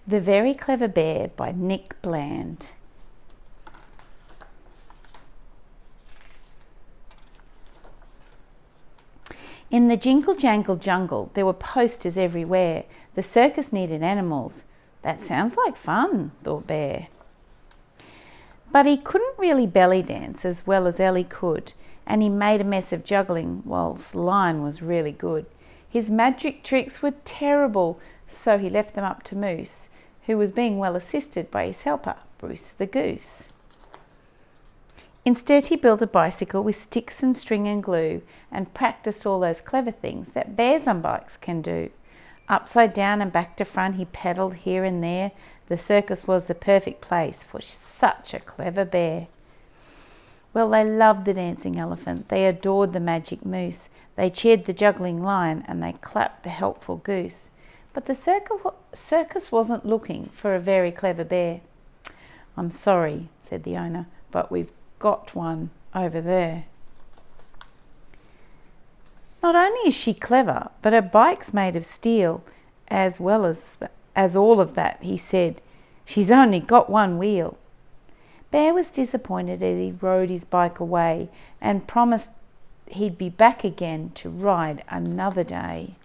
The Very Clever Bear by Nick Bland. In the jingle jangle jungle, there were posters everywhere. The circus needed animals. That sounds like fun, thought Bear. But he couldn't really belly dance as well as Ellie could, and he made a mess of juggling whilst Lion was really good. His magic tricks were terrible, so he left them up to Moose, who was being well assisted by his helper, Bruce the Goose. Instead, he built a bicycle with sticks and string and glue and practiced all those clever things that bears on bikes can do. Upside down and back to front, he pedalled here and there. The circus was the perfect place for such a clever bear. Well, they loved the dancing elephant. They adored the magic moose. They cheered the juggling lion and they clapped the helpful goose. But the circus wasn't looking for a very clever bear. "I'm sorry," said the owner, "but we've got one over there." Not only is she clever, but her bike's made of steel, as well as all of that, he said. "She's only got one wheel." Bear was disappointed as he rode his bike away and promised he'd be back again to ride another day.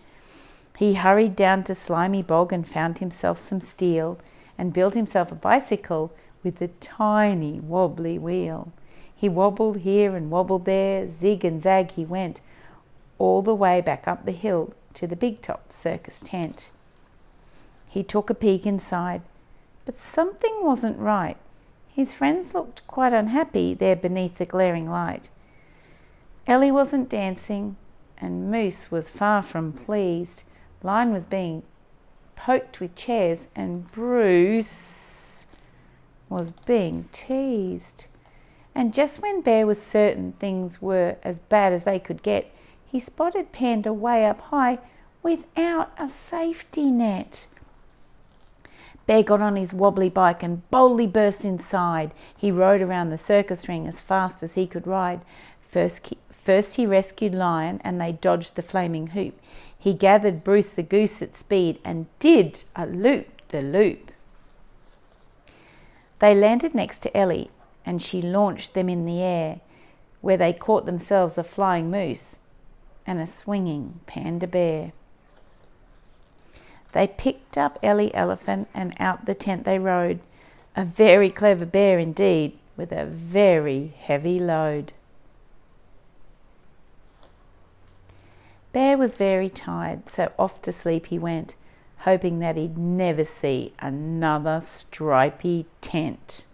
He hurried down to Slimy Bog and found himself some steel and built himself a bicycle with a tiny wobbly wheel. He wobbled here and wobbled there, zig and zag he went, all the way back up the hill to the Big Top circus tent. He took a peek inside, but something wasn't right. His friends looked quite unhappy there beneath the glaring light. Ellie wasn't dancing, and Moose was far from pleased. Lion was being poked with chairs, and Bruce was being teased. And just when Bear was certain things were as bad as they could get, he spotted Panda way up high without a safety net. Bear got on his wobbly bike and boldly burst inside. He rode around the circus ring as fast as he could ride. First he rescued Lion and they dodged the flaming hoop. He gathered Bruce the Goose at speed and did a loop-the-loop. They landed next to Ellie and she launched them in the air, where they caught themselves a flying moose and a swinging panda bear. They picked up Ellie Elephant and out the tent they rode, a very clever bear indeed, with a very heavy load. Bear was very tired, so off to sleep he went, hoping that he'd never see another stripy tent.